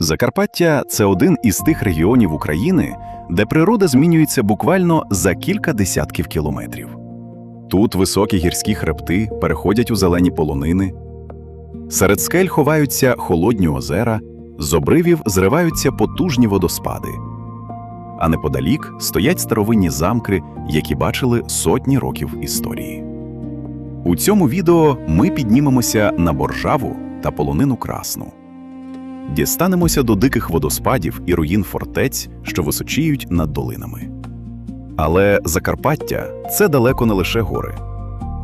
Закарпаття – це один із тих регіонів України, де природа змінюється буквально за кілька десятків кілометрів. Тут високі гірські хребти переходять у зелені полонини, серед скель ховаються холодні озера, з обривів зриваються потужні водоспади, а неподалік стоять старовинні замки, які бачили сотні років історії. У цьому відео ми піднімемося на Боржаву та полонину Красну. Дістанемося до диких водоспадів і руїн фортець, що височіють над долинами. Але Закарпаття – це далеко не лише гори.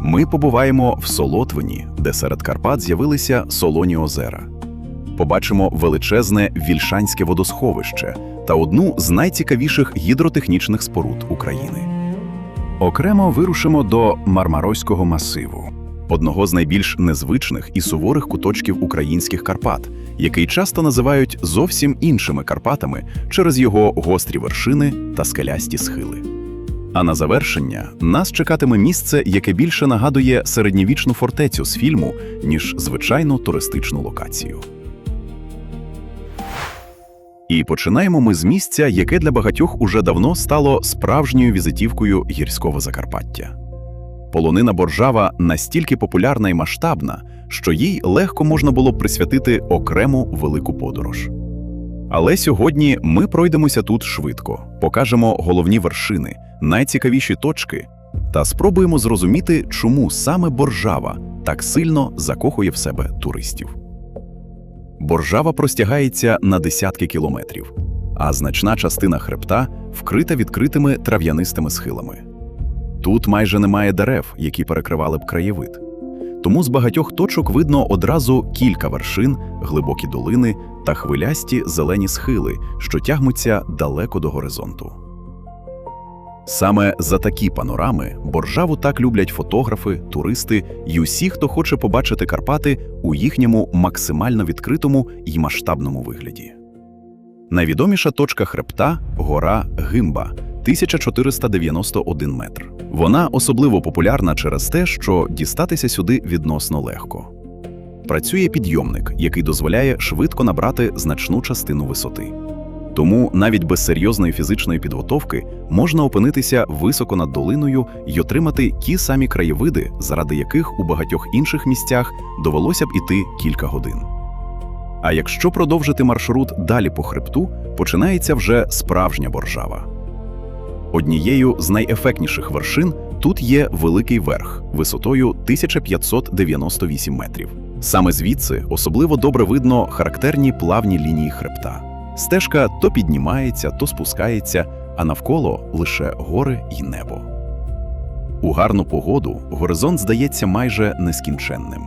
Ми побуваємо в Солотвині, де серед Карпат з'явилися солоні озера. Побачимо величезне Вільшанське водосховище та одну з найцікавіших гідротехнічних споруд України. Окремо вирушимо до Мармаройського масиву, одного з найбільш незвичних і суворих куточків українських Карпат, який часто називають зовсім іншими Карпатами через його гострі вершини та скелясті схили. А на завершення нас чекатиме місце, яке більше нагадує середньовічну фортецю з фільму, ніж звичайну туристичну локацію. І починаємо ми з місця, яке для багатьох уже давно стало справжньою візитівкою гірського Закарпаття. Полонина Боржава настільки популярна і масштабна, що їй легко можна було б присвятити окрему велику подорож. Але сьогодні ми пройдемося тут швидко, покажемо головні вершини, найцікавіші точки та спробуємо зрозуміти, чому саме Боржава так сильно закохує в себе туристів. Боржава простягається на десятки кілометрів, а значна частина хребта вкрита відкритими трав'янистими схилами. Тут майже немає дерев, які перекривали б краєвид. Тому з багатьох точок видно одразу кілька вершин, глибокі долини та хвилясті зелені схили, що тягнуться далеко до горизонту. Саме за такі панорами Боржаву так люблять фотографи, туристи і усі, хто хоче побачити Карпати у їхньому максимально відкритому і масштабному вигляді. Найвідоміша точка хребта – гора Гимба, 1491 метр. Вона особливо популярна через те, що дістатися сюди відносно легко. Працює підйомник, який дозволяє швидко набрати значну частину висоти. Тому навіть без серйозної фізичної підготовки можна опинитися високо над долиною й отримати ті самі краєвиди, заради яких у багатьох інших місцях довелося б іти кілька годин. А якщо продовжити маршрут далі по хребту, починається вже справжня Боржава. Однією з найефектніших вершин тут є Великий Верх висотою 1598 метрів. Саме звідси особливо добре видно характерні плавні лінії хребта. Стежка то піднімається, то спускається, а навколо лише гори й небо. У гарну погоду горизонт здається майже нескінченним.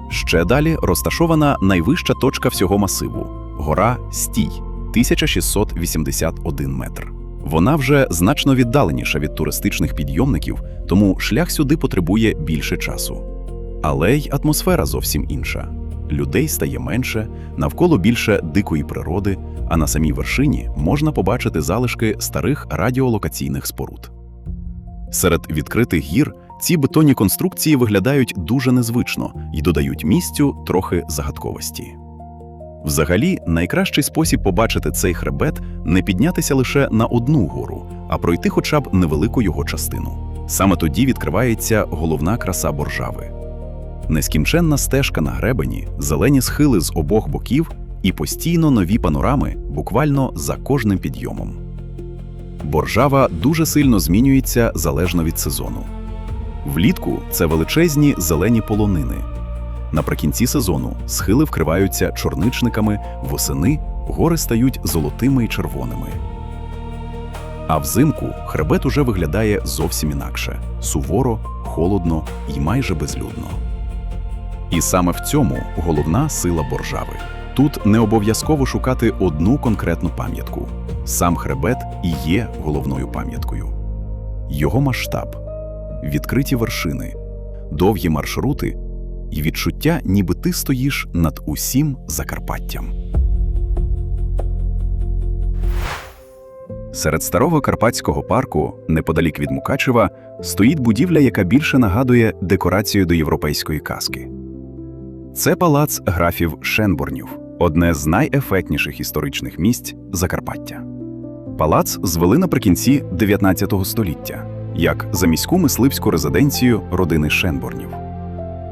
Ще далі розташована найвища точка всього масиву – гора Стій, 1681 метр. Вона вже значно віддаленіша від туристичних підйомників, тому шлях сюди потребує більше часу. Але й атмосфера зовсім інша. Людей стає менше, навколо більше дикої природи, а на самій вершині можна побачити залишки старих радіолокаційних споруд. Серед відкритих гір ці бетонні конструкції виглядають дуже незвично і додають місцю трохи загадковості. Взагалі, найкращий спосіб побачити цей хребет – не піднятися лише на одну гору, а пройти хоча б невелику його частину. Саме тоді відкривається головна краса Боржави. Нескінченна стежка на гребені, зелені схили з обох боків і постійно нові панорами буквально за кожним підйомом. Боржава дуже сильно змінюється залежно від сезону. Влітку – це величезні зелені полонини. Наприкінці сезону схили вкриваються чорничниками, восени гори стають золотими й червоними. А взимку хребет уже виглядає зовсім інакше – суворо, холодно і майже безлюдно. І саме в цьому головна сила Боржави. Тут не обов'язково шукати одну конкретну пам'ятку. Сам хребет і є головною пам'яткою. Його масштаб, відкриті вершини, довгі маршрути і відчуття, ніби ти стоїш над усім Закарпаттям. Серед старого Карпатського парку, неподалік від Мукачева, стоїть будівля, яка більше нагадує декорацію до європейської казки. Це палац графів Шенборнів, одне з найефектніших історичних місць Закарпаття. Палац звели наприкінці 19 століття, як заміську мисливську резиденцію родини Шенборнів.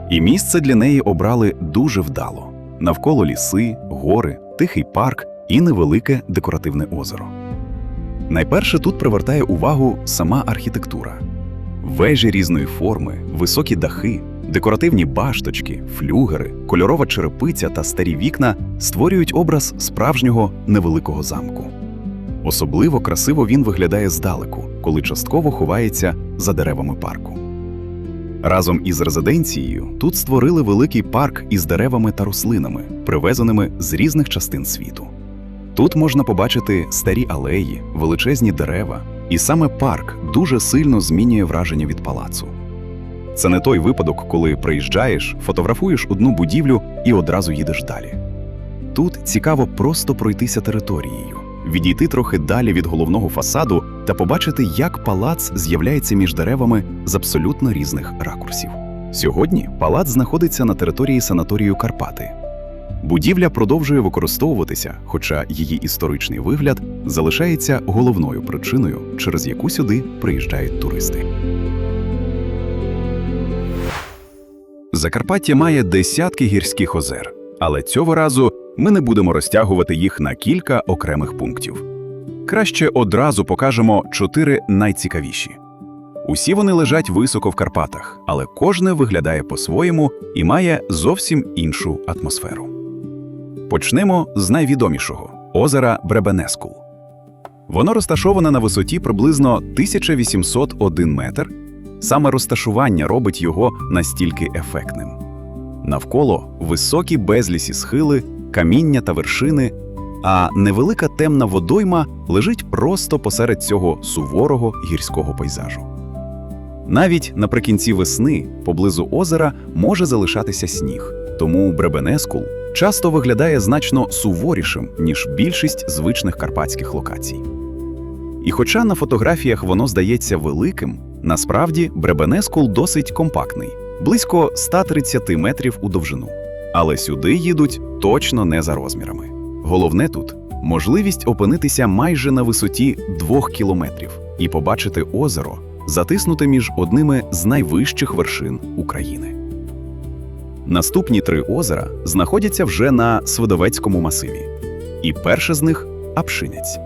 І місце для неї обрали дуже вдало. Навколо ліси, гори, тихий парк і невелике декоративне озеро. Найперше тут привертає увагу сама архітектура. Вежі різної форми, високі дахи, декоративні башточки, флюгери, кольорова черепиця та старі вікна створюють образ справжнього невеликого замку. Особливо красиво він виглядає здалеку, коли частково ховається за деревами парку. Разом із резиденцією тут створили великий парк із деревами та рослинами, привезеними з різних частин світу. Тут можна побачити старі алеї, величезні дерева, і саме парк дуже сильно змінює враження від палацу. Це не той випадок, коли приїжджаєш, фотографуєш одну будівлю і одразу їдеш далі. Тут цікаво просто пройтися територією, відійти трохи далі від головного фасаду та побачити, як палац з'являється між деревами з абсолютно різних ракурсів. Сьогодні палац знаходиться на території санаторію «Карпати». Будівля продовжує використовуватися, хоча її історичний вигляд залишається головною причиною, через яку сюди приїжджають туристи. Закарпаття має десятки гірських озер, але цього разу ми не будемо розтягувати їх на кілька окремих пунктів. Краще одразу покажемо 4 найцікавіші. Усі вони лежать високо в Карпатах, але кожне виглядає по-своєму і має зовсім іншу атмосферу. Почнемо з найвідомішого – озера Бребенескул. Воно розташоване на висоті приблизно 1801 метр. Саме розташування робить його настільки ефектним. Навколо високі безлісі схили, каміння та вершини, а невелика темна водойма лежить просто посеред цього суворого гірського пейзажу. Навіть наприкінці весни поблизу озера може залишатися сніг, тому Бребенескул часто виглядає значно суворішим, ніж більшість звичних карпатських локацій. І хоча на фотографіях воно здається великим, насправді Бребенескул досить компактний, близько 130 метрів у довжину. Але сюди їдуть точно не за розмірами. Головне тут – можливість опинитися майже на висоті 2 кілометрів і побачити озеро, затиснуте між одними з найвищих вершин України. Наступні 3 озера знаходяться вже на Свидовецькому масиві. І перше з них – Апшинець.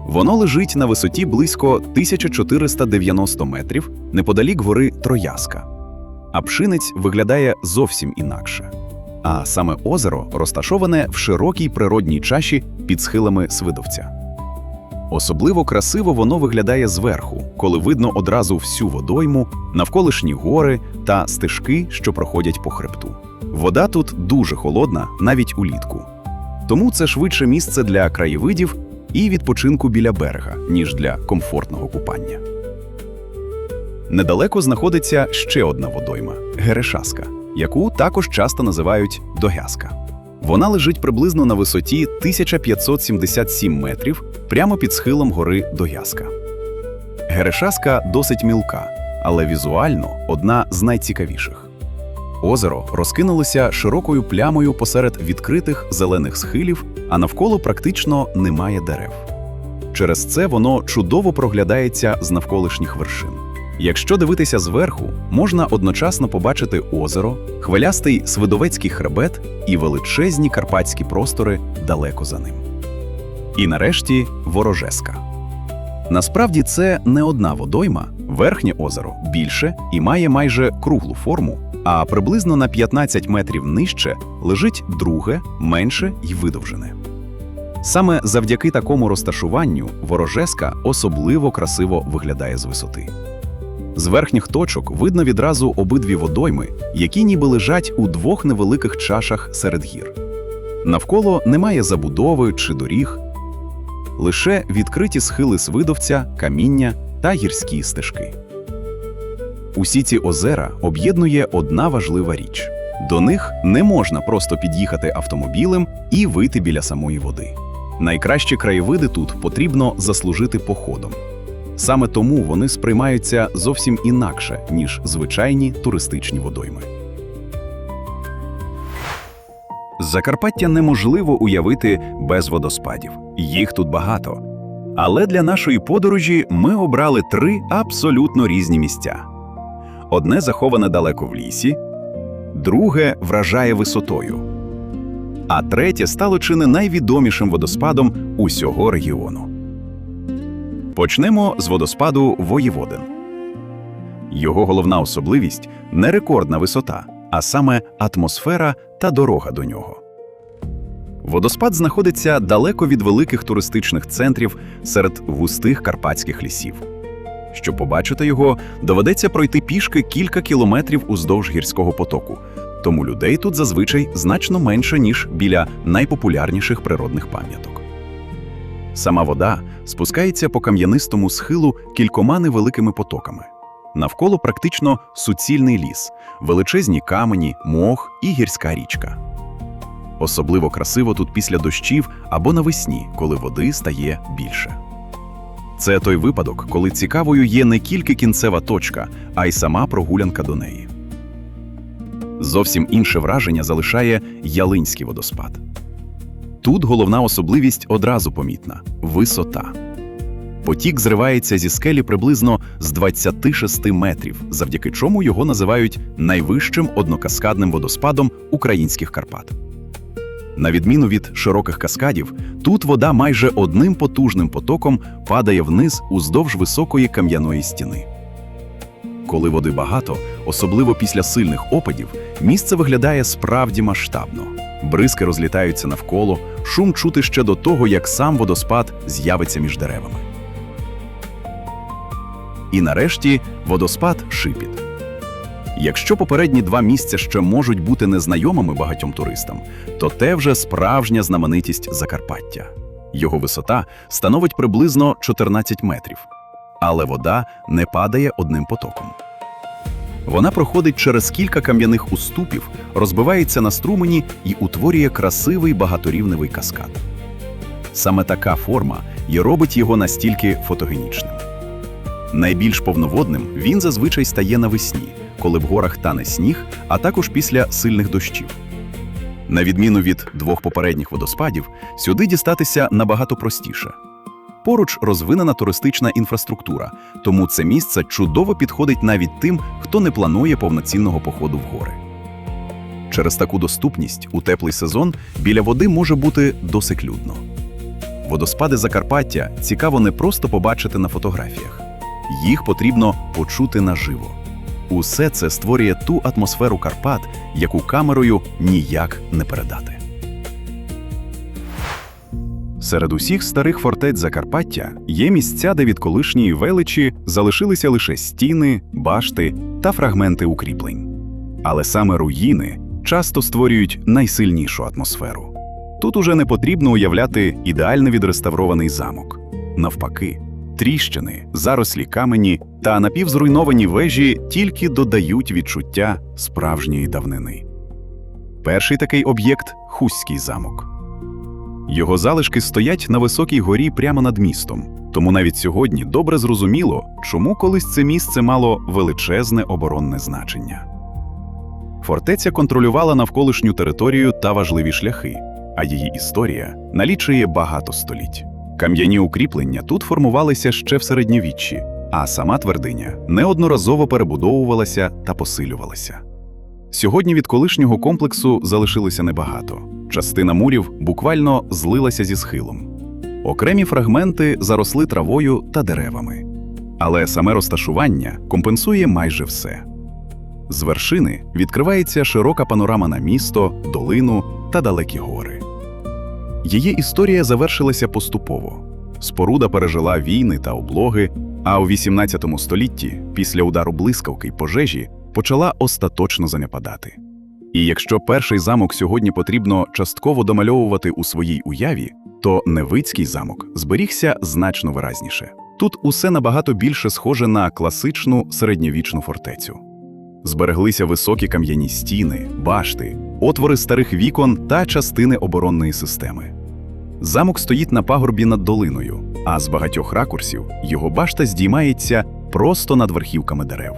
Воно лежить на висоті близько 1490 метрів неподалік гори Трояска. Апшинець виглядає зовсім інакше. А саме озеро розташоване в широкій природній чаші під схилами Свидовця. Особливо красиво воно виглядає зверху, коли видно одразу всю водойму, навколишні гори та стежки, що проходять по хребту. Вода тут дуже холодна, навіть улітку. Тому це швидше місце для краєвидів і відпочинку біля берега, ніж для комфортного купання. Недалеко знаходиться ще одна водойма – Герешаска, яку також часто називають Догязка. Вона лежить приблизно на висоті 1577 метрів прямо під схилом гори Догязка. Герешаска досить мілка, але візуально одна з найцікавіших. Озеро розкинулося широкою плямою посеред відкритих зелених схилів, а навколо практично немає дерев. Через це воно чудово проглядається з навколишніх вершин. Якщо дивитися зверху, можна одночасно побачити озеро, хвилястий Свидовецький хребет і величезні карпатські простори далеко за ним. І нарешті Ворожеска. Насправді це не одна водойма, верхнє озеро більше і має майже круглу форму, а приблизно на 15 метрів нижче лежить друге, менше й видовжене. Саме завдяки такому розташуванню Ворожеска особливо красиво виглядає з висоти. З верхніх точок видно відразу обидві водойми, які ніби лежать у 2 невеликих чашах серед гір. Навколо немає забудови чи доріг, лише відкриті схили Свидовця, каміння та гірські стежки. Усі ці озера об'єднує одна важлива річ. До них не можна просто під'їхати автомобілем і вийти біля самої води. Найкращі краєвиди тут потрібно заслужити походом. Саме тому вони сприймаються зовсім інакше, ніж звичайні туристичні водойми. Закарпаття неможливо уявити без водоспадів. Їх тут багато. Але для нашої подорожі ми обрали 3 абсолютно різні місця. Одне заховане далеко в лісі, друге вражає висотою, а третє стало чи не найвідомішим водоспадом усього регіону. Почнемо з водоспаду Воєводин. Його головна особливість – не рекордна висота, а саме атмосфера та дорога до нього. Водоспад знаходиться далеко від великих туристичних центрів серед густих карпатських лісів. Щоб побачити його, доведеться пройти пішки кілька кілометрів уздовж гірського потоку, тому людей тут зазвичай значно менше, ніж біля найпопулярніших природних пам'яток. Сама вода спускається по кам'янистому схилу кількома невеликими потоками. Навколо практично суцільний ліс, величезні камені, мох і гірська річка. Особливо красиво тут після дощів або навесні, коли води стає більше. Це той випадок, коли цікавою є не тільки кінцева точка, а й сама прогулянка до неї. Зовсім інше враження залишає Ялинський водоспад. Тут головна особливість одразу помітна – висота. Потік зривається зі скелі приблизно з 26 метрів, завдяки чому його називають найвищим однокаскадним водоспадом українських Карпат. На відміну від широких каскадів, тут вода майже одним потужним потоком падає вниз уздовж високої кам'яної стіни. Коли води багато, особливо після сильних опадів, місце виглядає справді масштабно. Бризки розлітаються навколо, шум чути ще до того, як сам водоспад з'явиться між деревами. І нарешті водоспад Шипіт. Якщо попередні 2 місця ще можуть бути незнайомими багатьом туристам, то те вже справжня знаменитість Закарпаття. Його висота становить приблизно 14 метрів, але вода не падає одним потоком. Вона проходить через кілька кам'яних уступів, розбивається на струмені і утворює красивий багаторівневий каскад. Саме така форма і робить його настільки фотогенічним. Найбільш повноводним він зазвичай стає навесні, коли в горах тане сніг, а також після сильних дощів. На відміну від 2 попередніх водоспадів, сюди дістатися набагато простіше. Поруч розвинена туристична інфраструктура, тому це місце чудово підходить навіть тим, хто не планує повноцінного походу в гори. Через таку доступність у теплий сезон біля води може бути досить людно. Водоспади Закарпаття цікаво не просто побачити на фотографіях. Їх потрібно почути наживо. Усе це створює ту атмосферу Карпат, яку камерою ніяк не передати. Серед усіх старих фортець Закарпаття є місця, де від колишньої величі залишилися лише стіни, башти та фрагменти укріплень. Але саме руїни часто створюють найсильнішу атмосферу. Тут уже не потрібно уявляти ідеально відреставрований замок. Навпаки, тріщини, зарослі камені та напівзруйновані вежі тільки додають відчуття справжньої давнини. Перший такий об'єкт – Хуський замок. Його залишки стоять на високій горі прямо над містом, тому навіть сьогодні добре зрозуміло, чому колись це місце мало величезне оборонне значення. Фортеця контролювала навколишню територію та важливі шляхи, а її історія налічує багато століть. Кам'яні укріплення тут формувалися ще в середньовіччі, а сама твердиня неодноразово перебудовувалася та посилювалася. Сьогодні від колишнього комплексу залишилося небагато. Частина мурів буквально злилася зі схилом. Окремі фрагменти заросли травою та деревами. Але саме розташування компенсує майже все. З вершини відкривається широка панорама на місто, долину та далекі гори. Її історія завершилася поступово. Споруда пережила війни та облоги, а у 18 столітті, після удару блискавки й пожежі, почала остаточно занепадати. І якщо перший замок сьогодні потрібно частково домальовувати у своїй уяві, то Невицький замок зберігся значно виразніше. Тут усе набагато більше схоже на класичну середньовічну фортецю. Збереглися високі кам'яні стіни, башти, отвори старих вікон та частини оборонної системи. Замок стоїть на пагорбі над долиною, а з багатьох ракурсів його башта здіймається просто над верхівками дерев.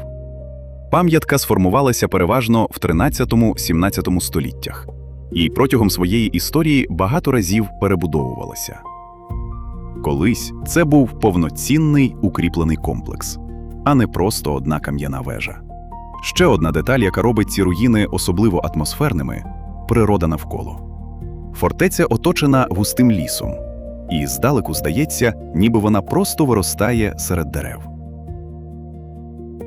Пам'ятка сформувалася переважно в 13-17 століттях. і протягом своєї історії багато разів перебудовувалася. Колись це був повноцінний укріплений комплекс, а не просто одна кам'яна вежа. Ще одна деталь, яка робить ці руїни особливо атмосферними – природа навколо. Фортеця оточена густим лісом, і здалеку здається, ніби вона просто виростає серед дерев.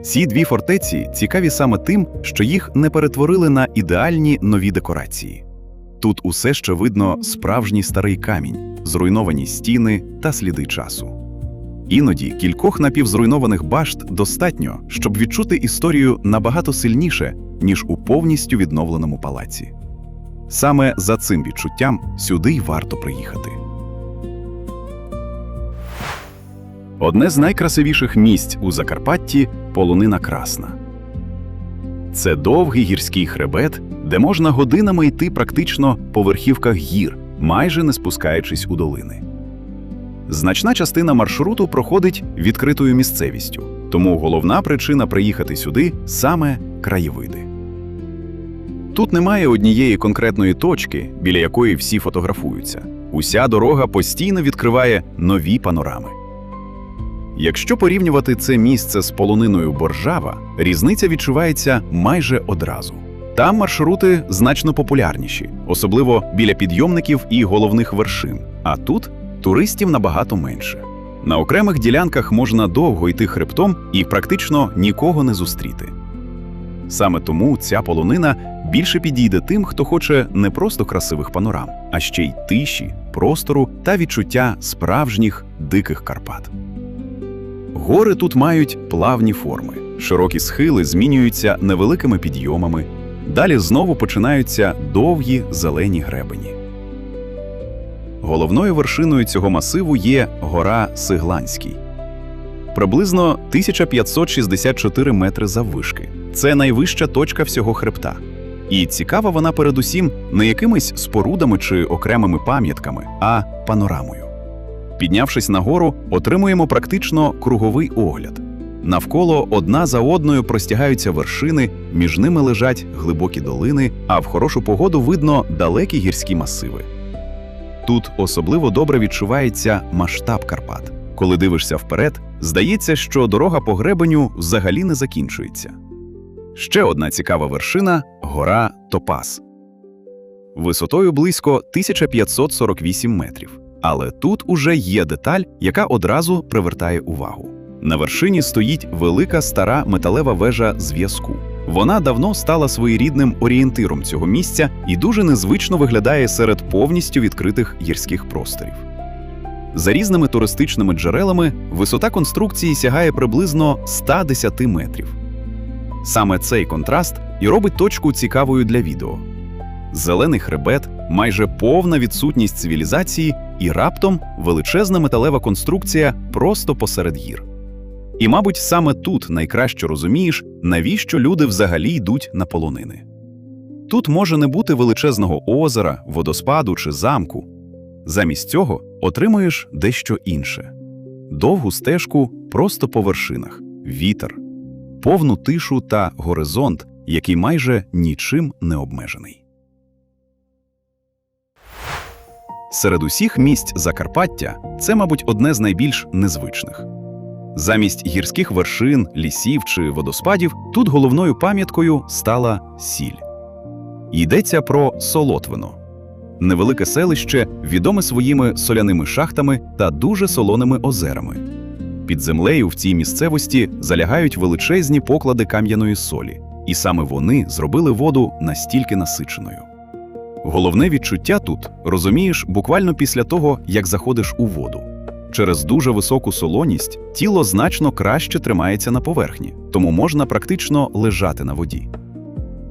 Ці дві фортеці цікаві саме тим, що їх не перетворили на ідеальні нові декорації. Тут усе ще видно справжній старий камінь, зруйновані стіни та сліди часу. Іноді кількох напівзруйнованих башт достатньо, щоб відчути історію набагато сильніше, ніж у повністю відновленому палаці. Саме за цим відчуттям сюди й варто приїхати. Одне з найкрасивіших місць у Закарпатті – Полонина Красна. Це довгий гірський хребет, де можна годинами йти практично по верхівках гір, майже не спускаючись у долини. Значна частина маршруту проходить відкритою місцевістю, тому головна причина приїхати сюди – саме краєвиди. Тут немає однієї конкретної точки, біля якої всі фотографуються. Уся дорога постійно відкриває нові панорами. Якщо порівнювати це місце з полониною Боржава, різниця відчувається майже одразу. Там маршрути значно популярніші, особливо біля підйомників і головних вершин, а тут туристів набагато менше. На окремих ділянках можна довго йти хребтом і практично нікого не зустріти. Саме тому ця полонина більше підійде тим, хто хоче не просто красивих панорам, а ще й тиші, простору та відчуття справжніх диких Карпат. Гори тут мають плавні форми, широкі схили змінюються невеликими підйомами, далі знову починаються довгі зелені гребені. Головною вершиною цього масиву є гора Сигланський. Приблизно 1564 метри заввишки. Це найвища точка всього хребта. І цікава вона передусім не якимись спорудами чи окремими пам'ятками, а панорамою. Піднявшись на гору, отримуємо практично круговий огляд. Навколо одна за одною простягаються вершини, між ними лежать глибокі долини, а в хорошу погоду видно далекі гірські масиви. Тут особливо добре відчувається масштаб Карпат. Коли дивишся вперед, здається, що дорога по гребеню взагалі не закінчується. Ще одна цікава вершина – гора Топаз. Висотою близько 1548 метрів. Але тут уже є деталь, яка одразу привертає увагу. На вершині стоїть велика стара металева вежа зв'язку. Вона давно стала своєрідним орієнтиром цього місця і дуже незвично виглядає серед повністю відкритих гірських просторів. За різними туристичними джерелами висота конструкції сягає приблизно 110 метрів. Саме цей контраст і робить точку цікавою для відео. Зелений хребет, майже повна відсутність цивілізації і раптом величезна металева конструкція просто посеред гір. І, мабуть, саме тут найкраще розумієш, навіщо люди взагалі йдуть на полонини. Тут може не бути величезного озера, водоспаду чи замку. Замість цього отримуєш дещо інше. Довгу стежку просто по вершинах, вітер, повну тишу та горизонт, який майже нічим не обмежений. Серед усіх місць Закарпаття це, мабуть, одне з найбільш незвичних. Замість гірських вершин, лісів чи водоспадів тут головною пам'яткою стала сіль. Йдеться про Солотвино. Невелике селище, відоме своїми соляними шахтами та дуже солоними озерами. Під землею в цій місцевості залягають величезні поклади кам'яної солі, і саме вони зробили воду настільки насиченою. Головне відчуття тут розумієш буквально після того, як заходиш у воду. Через дуже високу солоність тіло значно краще тримається на поверхні, тому можна практично лежати на воді.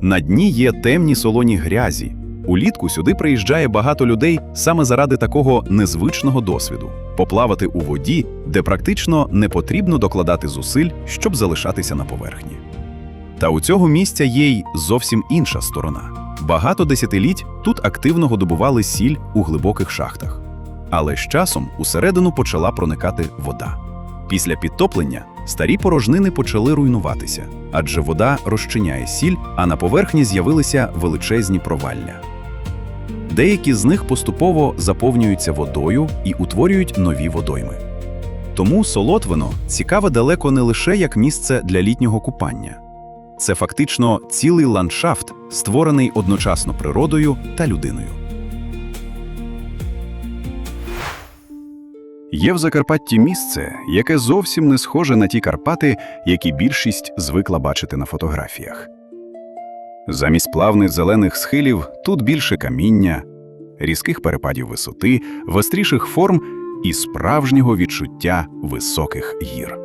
На дні є темні солоні грязі. Улітку сюди приїжджає багато людей саме заради такого незвичного досвіду – поплавати у воді, де практично не потрібно докладати зусиль, щоб залишатися на поверхні. Та у цього місця є й зовсім інша сторона. Багато десятиліть тут активно видобували сіль у глибоких шахтах. Але з часом усередину почала проникати вода. Після підтоплення старі порожнини почали руйнуватися, адже вода розчиняє сіль, а на поверхні з'явилися величезні провалля. Деякі з них поступово заповнюються водою і утворюють нові водойми. Тому Солотвино цікаве далеко не лише як місце для літнього купання. Це фактично цілий ландшафт, створений одночасно природою та людиною. Є в Закарпатті місце, яке зовсім не схоже на ті Карпати, які більшість звикла бачити на фотографіях. Замість плавних зелених схилів тут більше каміння, різких перепадів висоти, гостріших форм і справжнього відчуття високих гір.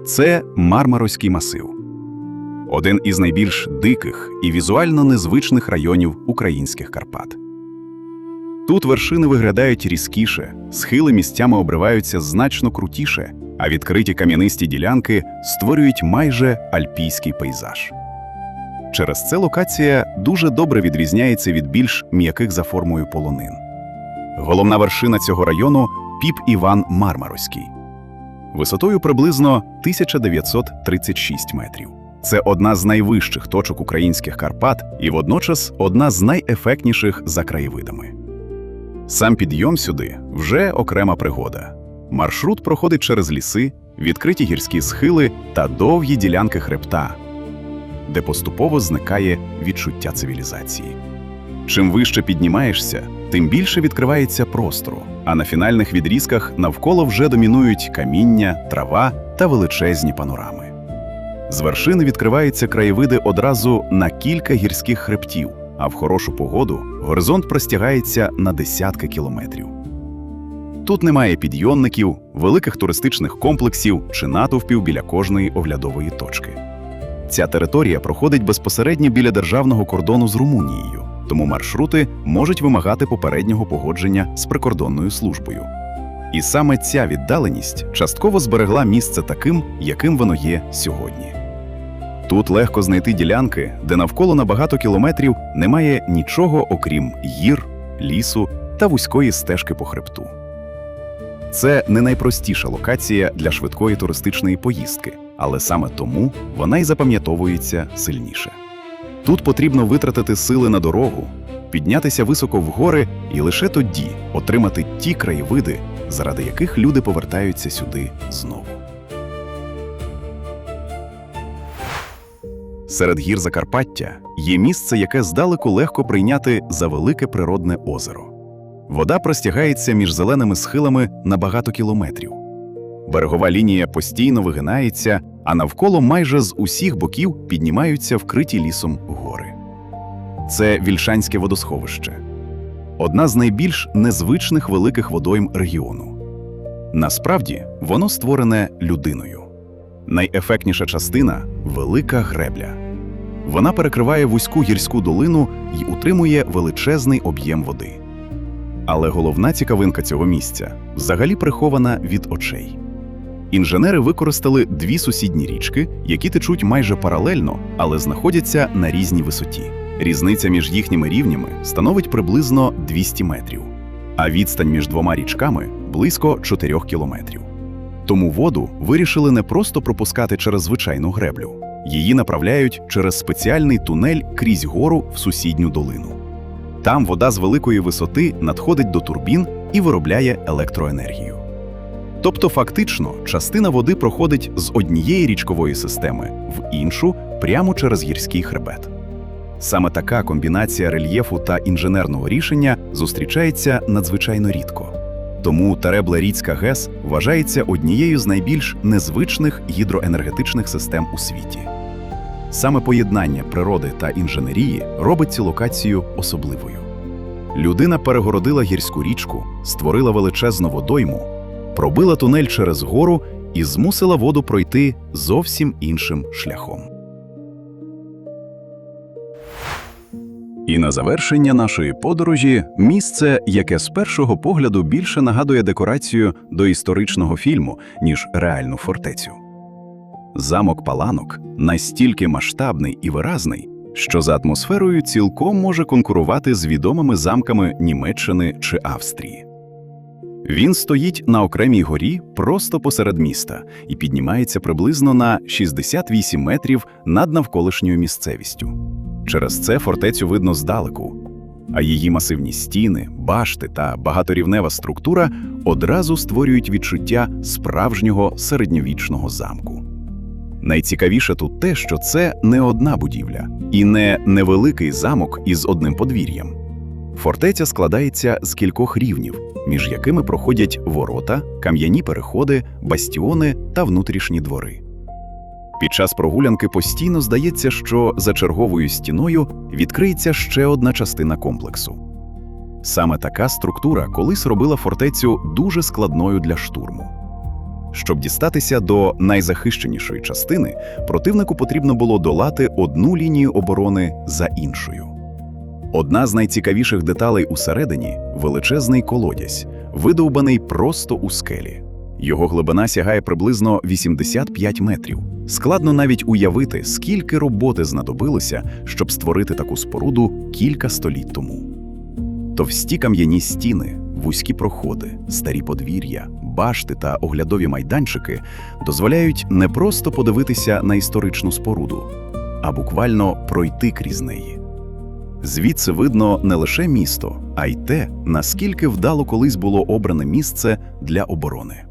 Це Мармарський масив. Один із найбільш диких і візуально незвичних районів українських Карпат. Тут вершини виглядають різкіше, схили місцями обриваються значно крутіше, а відкриті кам'янисті ділянки створюють майже альпійський пейзаж. Через це локація дуже добре відрізняється від більш м'яких за формою полонин. Головна вершина цього району – Піп Іван Мармарський. Висотою приблизно 1936 метрів. Це одна з найвищих точок українських Карпат і водночас одна з найефектніших за краєвидами. Сам підйом сюди – вже окрема пригода. Маршрут проходить через ліси, відкриті гірські схили та довгі ділянки хребта, де поступово зникає відчуття цивілізації. Чим вище піднімаєшся, тим більше відкривається простору, а на фінальних відрізках навколо вже домінують каміння, трава та величезні панорами. З вершини відкриваються краєвиди одразу на кілька гірських хребтів, а в хорошу погоду горизонт простягається на десятки кілометрів. Тут немає підйомників, великих туристичних комплексів чи натовпів біля кожної оглядової точки. Ця територія проходить безпосередньо біля державного кордону з Румунією, тому маршрути можуть вимагати попереднього погодження з прикордонною службою. І саме ця віддаленість частково зберегла місце таким, яким воно є сьогодні. Тут легко знайти ділянки, де навколо на багато кілометрів немає нічого окрім гір, лісу та вузької стежки по хребту. Це не найпростіша локація для швидкої туристичної поїздки, але саме тому вона й запам'ятовується сильніше. Тут потрібно витратити сили на дорогу, піднятися високо в гори і лише тоді отримати ті краєвиди, заради яких люди повертаються сюди знову. Серед гір Закарпаття є місце, яке здалеку легко прийняти за велике природне озеро. Вода простягається між зеленими схилами на багато кілометрів. Берегова лінія постійно вигинається, а навколо майже з усіх боків піднімаються вкриті лісом гори. Це Вільшанське водосховище. Одна з найбільш незвичних великих водойм регіону. Насправді, воно створене людиною. Найефектніша частина – велика гребля. Вона перекриває вузьку гірську долину і утримує величезний об'єм води. Але головна цікавинка цього місця взагалі прихована від очей. Інженери використали дві сусідні річки, які течуть майже паралельно, але знаходяться на різній висоті. Різниця між їхніми рівнями становить приблизно 200 метрів, а відстань між двома річками – близько 4 кілометрів. Тому воду вирішили не просто пропускати через звичайну греблю. Її направляють через спеціальний тунель крізь гору в сусідню долину. Там вода з великої висоти надходить до турбін і виробляє електроенергію. Тобто фактично частина води проходить з однієї річкової системи в іншу прямо через гірський хребет. Саме така комбінація рельєфу та інженерного рішення зустрічається надзвичайно рідко. Тому Теребле-Ріцька ГЕС вважається однією з найбільш незвичних гідроенергетичних систем у світі. Саме поєднання природи та інженерії робить цю локацію особливою. Людина перегородила гірську річку, створила величезну водойму, пробила тунель через гору і змусила воду пройти зовсім іншим шляхом. І на завершення нашої подорожі – місце, яке з першого погляду більше нагадує декорацію до історичного фільму, ніж реальну фортецю. Замок Паланок настільки масштабний і виразний, що за атмосферою цілком може конкурувати з відомими замками Німеччини чи Австрії. Він стоїть на окремій горі просто посеред міста і піднімається приблизно на 68 метрів над навколишньою місцевістю. Через це фортецю видно здалеку, а її масивні стіни, башти та багаторівнева структура одразу створюють відчуття справжнього середньовічного замку. Найцікавіше тут те, що це не одна будівля і не невеликий замок із одним подвір'ям. Фортеця складається з кількох рівнів, між якими проходять ворота, кам'яні переходи, бастіони та внутрішні двори. Під час прогулянки постійно здається, що за черговою стіною відкриється ще одна частина комплексу. Саме така структура колись робила фортецю дуже складною для штурму. Щоб дістатися до найзахищенішої частини, противнику потрібно було долати одну лінію оборони за іншою. Одна з найцікавіших деталей усередині – величезний колодязь, видовбаний просто у скелі. Його глибина сягає приблизно 85 метрів. Складно навіть уявити, скільки роботи знадобилося, щоб створити таку споруду кілька століть тому. Товсті кам'яні стіни, вузькі проходи, старі подвір'я, башти та оглядові майданчики дозволяють не просто подивитися на історичну споруду, а буквально пройти крізь неї. Звідси видно не лише місто, а й те, наскільки вдало колись було обране місце для оборони.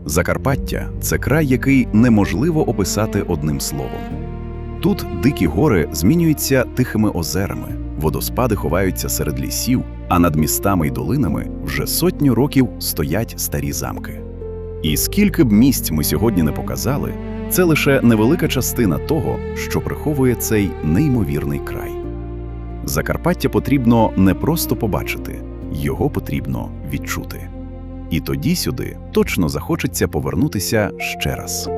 Закарпаття – це край, який неможливо описати одним словом. Тут дикі гори змінюються тихими озерами, водоспади ховаються серед лісів, а над містами й долинами вже сотню років стоять старі замки. І скільки б місць ми сьогодні не показали, це лише невелика частина того, що приховує цей неймовірний край. Закарпаття потрібно не просто побачити, його потрібно відчути. І тоді сюди точно захочеться повернутися ще раз.